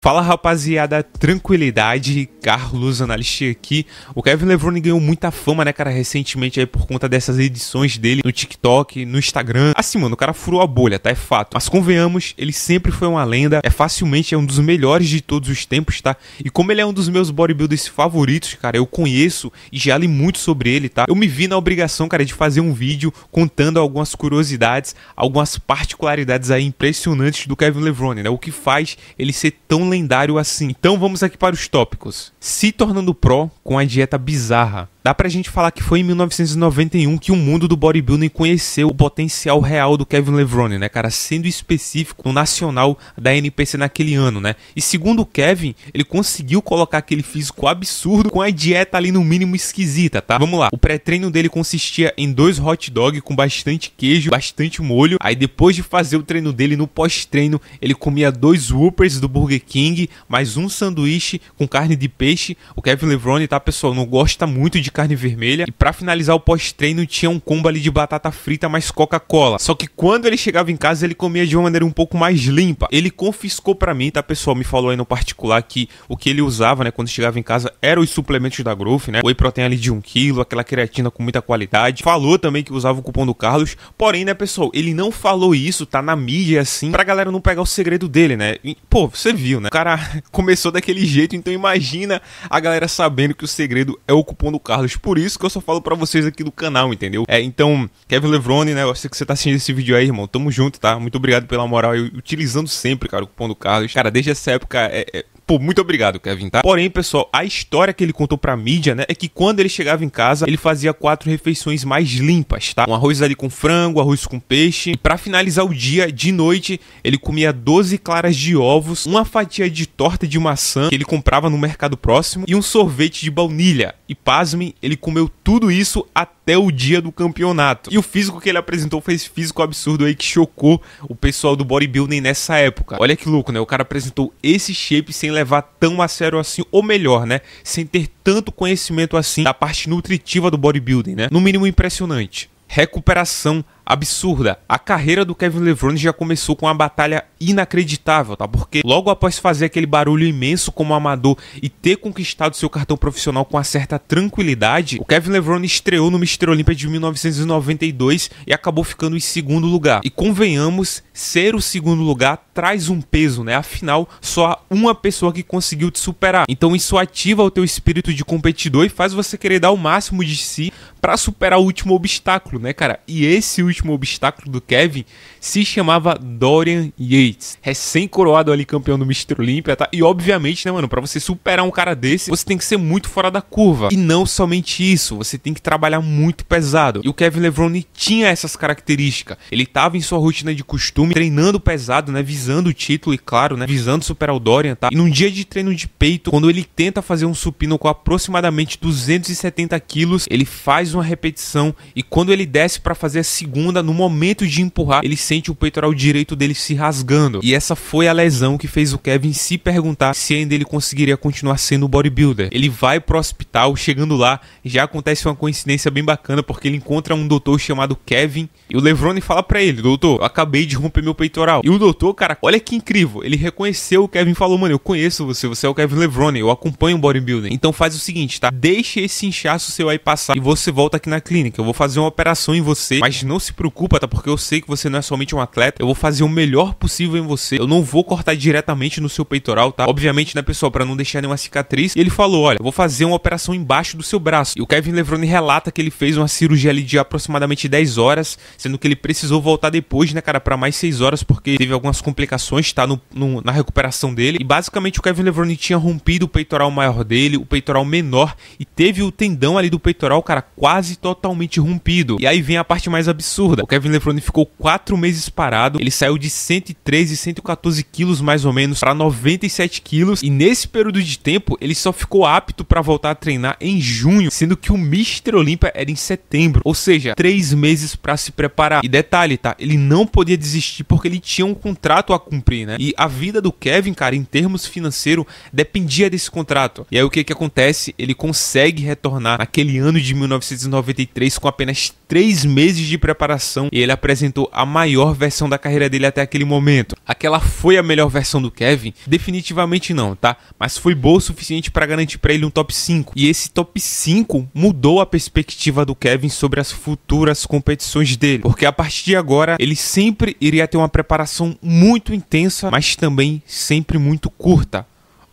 Fala rapaziada, tranquilidade, Carlos, analista aqui. O Kevin Levrone ganhou muita fama, né, cara, recentemente aí por conta dessas edições dele no TikTok, no Instagram. Assim, mano, o cara furou a bolha, tá? É fato. Mas convenhamos, ele sempre foi uma lenda, facilmente um dos melhores de todos os tempos, tá? E como ele é um dos meus bodybuilders favoritos, cara, eu conheço e já li muito sobre ele, tá? Eu me vi na obrigação, cara, de fazer um vídeo contando algumas curiosidades, algumas particularidades aí impressionantes do Kevin Levrone, né? O que faz ele ser tão lendário assim. Então vamos aqui para os tópicos. Se tornando pro com a dieta bizarra. Dá pra gente falar que foi em 1991 que o mundo do bodybuilding conheceu o potencial real do Kevin Levrone, né, cara? Sendo específico no nacional da NPC naquele ano, né? E segundo o Kevin, ele conseguiu colocar aquele físico absurdo com a dieta ali no mínimo esquisita, tá? Vamos lá. O pré-treino dele consistia em 2 hot dog com bastante queijo, bastante molho. Aí depois de fazer o treino dele, no pós-treino, ele comia 2 Whoppers do Burger King, mais um sanduíche com carne de peixe. O Kevin Levrone, tá, pessoal, não gosta muito de carne vermelha. E pra finalizar o pós-treino tinha um combo ali de batata frita mais Coca-Cola. Só que quando ele chegava em casa ele comia de uma maneira um pouco mais limpa. Ele confiscou pra mim, tá, pessoal? Me falou aí no particular que o que ele usava, né, quando chegava em casa eram os suplementos da Growth, né? Whey protein ali de 1 kg, aquela creatina com muita qualidade. Falou também que usava o cupom do Carlos. Porém, né, pessoal, ele não falou isso, tá na mídia assim, pra galera não pegar o segredo dele, né? E, pô, você viu, né? O cara começou daquele jeito, então imagina a galera sabendo que o segredo é o cupom do Carlos. Por isso que eu só falo pra vocês aqui do canal, entendeu? Então, Kevin Levrone, né? Eu sei que você tá assistindo esse vídeo aí, irmão. Tamo junto, tá? Muito obrigado pela moral. Eu utilizando sempre, cara, o cupom do Carlos. Cara, desde essa época Pô, muito obrigado, Kevin, tá? Porém, pessoal, a história que ele contou pra mídia, né, é que quando ele chegava em casa, ele fazia 4 refeições mais limpas, tá? Um arroz ali com frango, arroz com peixe. E pra finalizar o dia, de noite, ele comia 12 claras de ovos, uma fatia de torta de maçã que ele comprava no mercado próximo e um sorvete de baunilha. E pasmem, ele comeu tudo isso até o dia do campeonato. E o físico que ele apresentou foi esse físico absurdo aí que chocou o pessoal do bodybuilding nessa época. Olha que louco, né? O cara apresentou esse shape sem levar tão a sério assim, ou melhor, né, sem ter tanto conhecimento assim da parte nutritiva do bodybuilding, né? No mínimo impressionante. Recuperação absurda. A carreira do Kevin Levrone já começou com uma batalha inacreditável, tá? Porque logo após fazer aquele barulho imenso como amador e ter conquistado seu cartão profissional com uma certa tranquilidade, o Kevin Levrone estreou no Mr. Olympia de 1992 e acabou ficando em segundo lugar. E convenhamos, ser o segundo lugar traz um peso, né? Afinal, só há uma pessoa que conseguiu te superar. Então isso ativa o teu espírito de competidor e faz você querer dar o máximo de si para superar o último obstáculo, né, cara? E esse último obstáculo do Kevin se chamava Dorian Yates, recém-coroado ali campeão do Mr. Olympia, tá? E obviamente, né, mano, pra você superar um cara desse, você tem que ser muito fora da curva. E não somente isso, você tem que trabalhar muito pesado. E o Kevin Levrone tinha essas características. Ele tava em sua rotina de costume, treinando pesado, né, visando o título e, claro, né, visando superar o Dorian, tá? E num dia de treino de peito, quando ele tenta fazer um supino com aproximadamente 270 quilos, ele faz uma repetição e quando ele desce pra fazer a segunda, no momento de empurrar, ele sente o peitoral direito dele se rasgando. E essa foi a lesão que fez o Kevin se perguntar se ainda ele conseguiria continuar sendo bodybuilder. Ele vai pro hospital, chegando lá, já acontece uma coincidência bem bacana, porque ele encontra um doutor chamado Kevin, e o Levrone fala pra ele: doutor, eu acabei de romper meu peitoral. E o doutor, cara, olha que incrível, ele reconheceu o Kevin e falou: mano, eu conheço você, você é o Kevin Levrone, eu acompanho o bodybuilding. Então faz o seguinte, tá? Deixa esse inchaço seu aí passar e você volta aqui na clínica. Eu vou fazer uma operação em você, mas não se preocupa, tá? Porque eu sei que você não é somente um atleta. Eu vou fazer o melhor possível em você. Eu não vou cortar diretamente no seu peitoral, tá? Obviamente, né, pessoal, pra não deixar nenhuma cicatriz. E ele falou: olha, eu vou fazer uma operação embaixo do seu braço. E o Kevin Levrone relata que ele fez uma cirurgia ali de aproximadamente 10 horas, sendo que ele precisou voltar depois, né, cara, pra mais 6 horas, porque teve algumas complicações, tá? Na recuperação dele. E basicamente o Kevin Levrone tinha rompido o peitoral maior dele, o peitoral menor, e teve o tendão ali do peitoral, cara, quase totalmente rompido. E aí vem a parte mais absurda. O Kevin Levrone ficou 4 meses parado, ele saiu de 113 e 114 quilos mais ou menos para 97 quilos, e nesse período de tempo ele só ficou apto para voltar a treinar em junho, sendo que o Mr. Olympia era em setembro, ou seja, 3 meses para se preparar. E detalhe, tá? Ele não podia desistir porque ele tinha um contrato a cumprir, né? E a vida do Kevin, cara, em termos financeiros, dependia desse contrato. E aí o que que acontece? Ele consegue retornar naquele ano de 1993 com apenas 3 meses de preparação preparação e ele apresentou a maior versão da carreira dele até aquele momento. Aquela foi a melhor versão do Kevin? Definitivamente não, tá? Mas foi boa o suficiente para garantir para ele um top 5. E esse top 5 mudou a perspectiva do Kevin sobre as futuras competições dele, porque a partir de agora ele sempre iria ter uma preparação muito intensa, mas também sempre muito curta.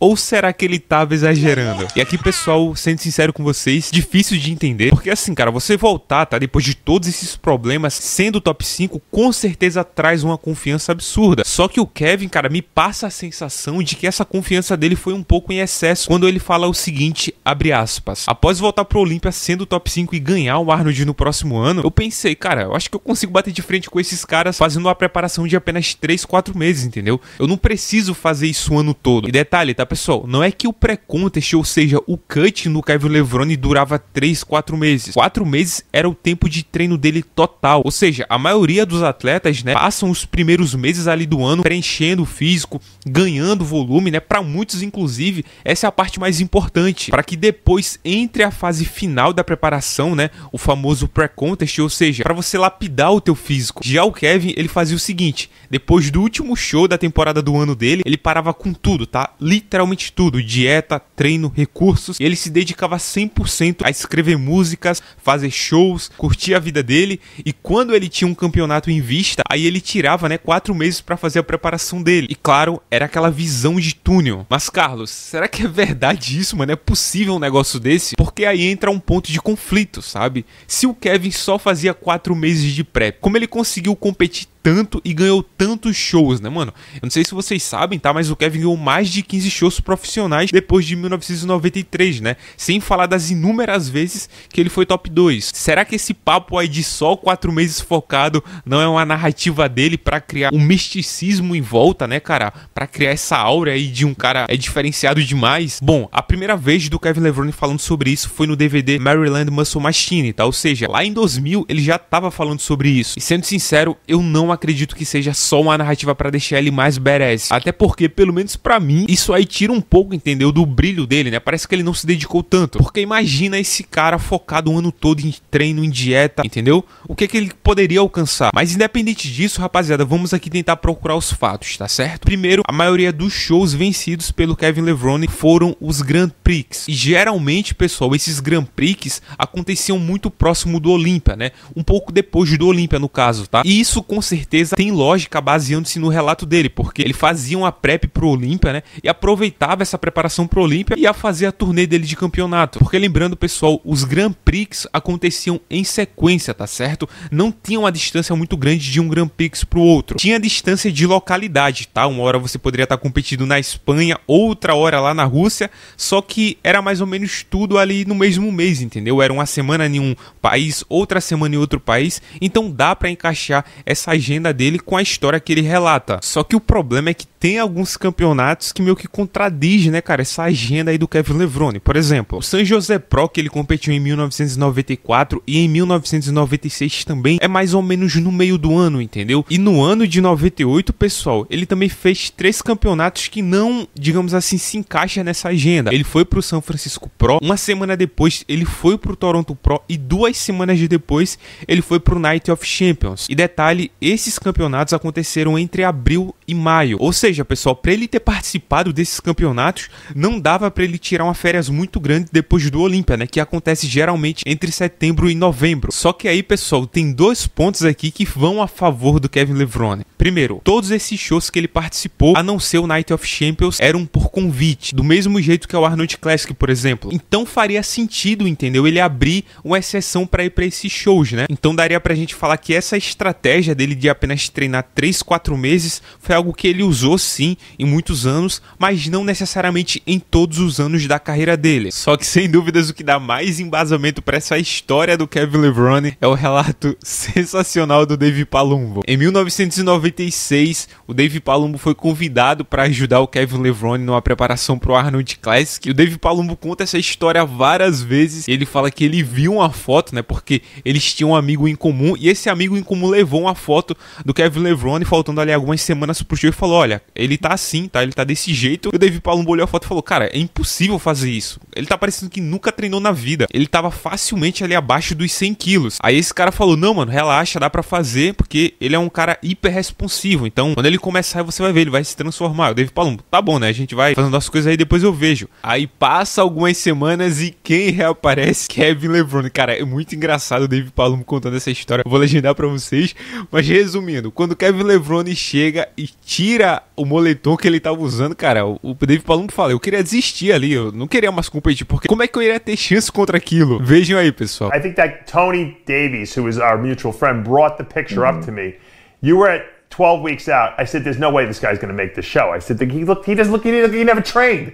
Ou será que ele tava exagerando? E aqui, pessoal, sendo sincero com vocês, difícil de entender. Porque assim, cara, você voltar, tá? Depois de todos esses problemas, sendo top 5, com certeza traz uma confiança absurda. Só que o Kevin, cara, me passa a sensação de que essa confiança dele foi um pouco em excesso. Quando ele fala o seguinte, abre aspas: após voltar pro Olympia sendo top 5 e ganhar o Arnold no próximo ano, eu pensei, cara, eu acho que eu consigo bater de frente com esses caras fazendo uma preparação de apenas 3, 4 meses, entendeu? Eu não preciso fazer isso o ano todo. E detalhe, tá, pessoal? Não é que o pré-contest, ou seja, o cut no Kevin Levrone durava 3, 4 meses. 4 meses era o tempo de treino dele total. Ou seja, a maioria dos atletas, né, passam os primeiros meses ali do ano preenchendo o físico, ganhando volume, né? Para muitos, inclusive, essa é a parte mais importante, para que depois entre a fase final da preparação, né, o famoso pré-contest, ou seja, para você lapidar o teu físico. Já o Kevin, ele fazia o seguinte: depois do último show da temporada do ano dele, ele parava com tudo, tá? Literalmente tudo, dieta, treino, recursos, e ele se dedicava 100% a escrever músicas, fazer shows, curtir a vida dele, e quando ele tinha um campeonato em vista, aí ele tirava, né, 4 meses para fazer a preparação dele. E claro, era aquela visão de túnel. Mas Carlos, será que é verdade isso, mano? É possível um negócio desse? Porque aí entra um ponto de conflito, sabe? Se o Kevin só fazia 4 meses de prep, como ele conseguiu competir tanto e ganhou tantos shows, né, mano? Eu não sei se vocês sabem, tá? Mas o Kevin ganhou mais de 15 shows profissionais depois de 1993, né? Sem falar das inúmeras vezes que ele foi top 2. Será que esse papo aí de só 4 meses focado não é uma narrativa dele pra criar um misticismo em volta, né, cara? Pra criar essa aura aí de um cara diferenciado demais? Bom, a primeira vez do Kevin Levrone falando sobre isso foi no DVD Maryland Muscle Machine, tá? Ou seja, lá em 2000 ele já tava falando sobre isso. E sendo sincero, eu não acredito que seja só uma narrativa pra deixar ele mais badass. Até porque, pelo menos pra mim, isso aí tira um pouco, entendeu, do brilho dele, né? Parece que ele não se dedicou tanto. Porque imagina esse cara focado o ano todo em treino, em dieta, entendeu? O que ele poderia alcançar? Mas independente disso, rapaziada, vamos aqui tentar procurar os fatos, tá certo? Primeiro, a maioria dos shows vencidos pelo Kevin Levrone foram os Grand Prix. E geralmente, pessoal, esses Grand Prix aconteciam muito próximo do Olympia, né? Um pouco depois do Olympia, no caso, tá? E isso com certeza tem lógica baseando-se no relato dele, porque ele fazia uma prep pro Olympia, né? E aproveitava essa preparação pro Olympia e ia fazer a turnê dele de campeonato. Porque lembrando, pessoal, os Grand Prix aconteciam em sequência, tá certo? Não tinha uma distância muito grande de um Grand Prix pro outro. Tinha distância de localidade, tá? Uma hora você poderia estar competindo na Espanha, outra hora lá na Rússia, só que era mais ou menos tudo ali no mesmo mês, entendeu? Era uma semana em um país, outra semana em outro país, então dá pra encaixar essa agenda dele com a história que ele relata. Só que o problema é que tem alguns campeonatos que meio que contradizem, né, cara, essa agenda aí do Kevin Levrone. Por exemplo, o San José Pro, que ele competiu em 1994 e em 1996 também, é mais ou menos no meio do ano, entendeu? E no ano de 98, pessoal, ele também fez 3 campeonatos que não, digamos assim, se encaixa nessa agenda. Ele foi pro São Francisco Pro, uma semana depois ele foi pro Toronto Pro e 2 semanas depois ele foi pro Night of Champions. E detalhe, esses campeonatos aconteceram entre abril e maio. Ou seja, pessoal, para ele ter participado desses campeonatos, não dava para ele tirar uma férias muito grande depois do Olympia, né? Que acontece geralmente entre setembro e novembro. Só que aí, pessoal, tem 2 pontos aqui que vão a favor do Kevin Levrone. Primeiro, todos esses shows que ele participou, a não ser o Night of Champions, eram por convite. Do mesmo jeito que é o Arnold Classic, por exemplo. Então faria sentido, entendeu? Ele abrir uma exceção para ir para esses shows, né? Então daria pra gente falar que essa estratégia dele de apenas treinar 3, 4 meses foi algo que ele usou sim em muitos anos, mas não necessariamente em todos os anos da carreira dele. Só que sem dúvidas o que dá mais embasamento para essa história do Kevin Levrone é o relato sensacional do Dave Palumbo. Em 1996, o Dave Palumbo foi convidado para ajudar o Kevin Levrone numa preparação pro Arnold Classic. E o Dave Palumbo conta essa história várias vezes. Ele fala que ele viu uma foto, né, porque eles tinham um amigo em comum e esse amigo em comum levou uma foto do Kevin Levrone faltando ali algumas semanas pro show e falou, olha, ele tá assim, tá? Ele tá desse jeito. E o Dave Palumbo olhou a foto e falou, cara, é impossível fazer isso. Ele tá parecendo que nunca treinou na vida. Ele tava facilmente ali abaixo dos 100 quilos. Aí esse cara falou, não, mano, relaxa, dá pra fazer, porque ele é um cara hiper responsivo. Então, quando ele começar, você vai ver, ele vai se transformar. O Dave Palumbo, tá bom, né? A gente vai fazendo as coisas aí, depois eu vejo. Aí passa algumas semanas e quem reaparece? Kevin Levrone. Cara, é muito engraçado o Dave Palumbo contando essa história. Eu vou legendar pra vocês. Mas resumindo, quando o Kevin Levrone chega e tira o moletom que ele tava usando, cara, o Dave Palumbo fala, eu queria desistir ali, eu não queria mais competir, porque como é que eu iria ter chance contra aquilo? Vejam aí, pessoal. I think that Tony Davies, who is our mutual friend, brought the picture up to me. You were at 12 weeks out. I said, there's no way this guy's going to make the show. I said, he never trained.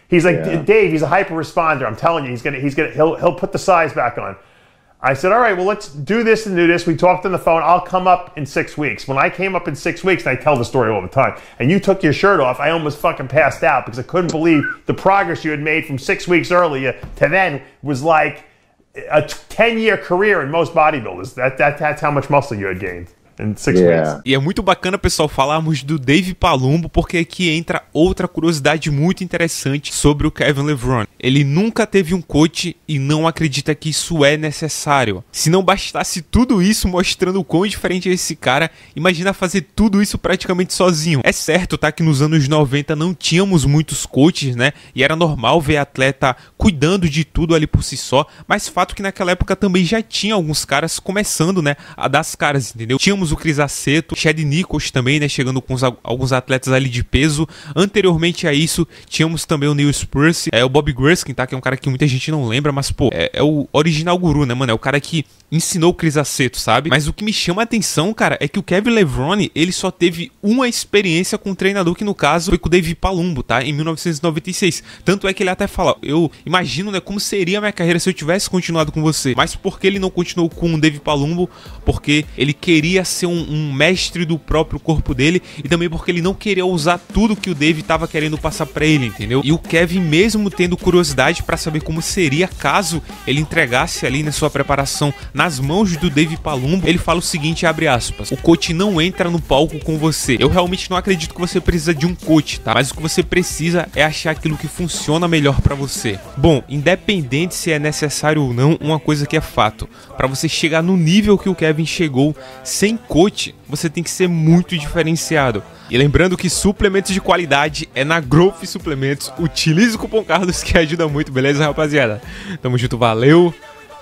He's like, Dave, he's a hyper responder. I'm telling you, he'll put the size back on. I said, all right, well, let's do this and do this. We talked on the phone. I'll come up in 6 weeks. When I came up in 6 weeks, and I tell the story all the time, and you took your shirt off, I almost fucking passed out because I couldn't believe the progress you had made from 6 weeks earlier to then was like a 10-year career in most bodybuilders. That's how much muscle you had gained. E é muito bacana, pessoal, falarmos do Dave Palumbo, porque aqui entra outra curiosidade muito interessante sobre o Kevin Levrone. Ele nunca teve um coach e não acredita que isso é necessário. Se não bastasse tudo isso mostrando o quão diferente é esse cara, imagina fazer tudo isso praticamente sozinho. É certo, tá, que nos anos 90 não tínhamos muitos coaches, né, e era normal ver atleta cuidando de tudo ali por si só, mas fato que naquela época também já tinha alguns caras começando, né, a dar as caras, entendeu? Tínhamos o Chris Aceto, Chad Nichols também, né, chegando com alguns atletas ali de peso. Anteriormente a isso, tínhamos também o Neil Spurce, o Bob Gruskin, tá, que é um cara que muita gente não lembra, mas, pô, é o original guru, né, mano, é o cara que ensinou o Chris Aceto, sabe? Mas o que me chama a atenção, cara, é que o Kevin Levrone, ele só teve uma experiência com um treinador, que no caso foi com o Dave Palumbo, tá? Em 1996. Tanto é que ele até fala, eu imagino, né, como seria a minha carreira se eu tivesse continuado com você. Mas por que ele não continuou com o Dave Palumbo? Porque ele queria ser um mestre do próprio corpo dele, e também porque ele não queria usar tudo que o Dave tava querendo passar pra ele, entendeu? E o Kevin, mesmo tendo curiosidade pra saber como seria caso ele entregasse ali na sua preparação nas mãos do Dave Palumbo, ele fala o seguinte, abre aspas, o coach não entra no palco com você. Eu realmente não acredito que você precisa de um coach, tá? Mas o que você precisa é achar aquilo que funciona melhor pra você. Bom, independente se é necessário ou não, uma coisa que é fato, pra você chegar no nível que o Kevin chegou sem coach, você tem que ser muito diferenciado. E lembrando que suplementos de qualidade é na Growth Suplementos. Utilize o cupom Carlos que ajuda muito, beleza, rapaziada? Tamo junto, valeu,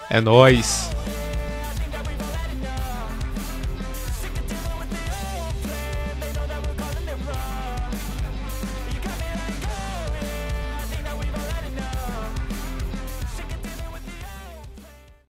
é nóis.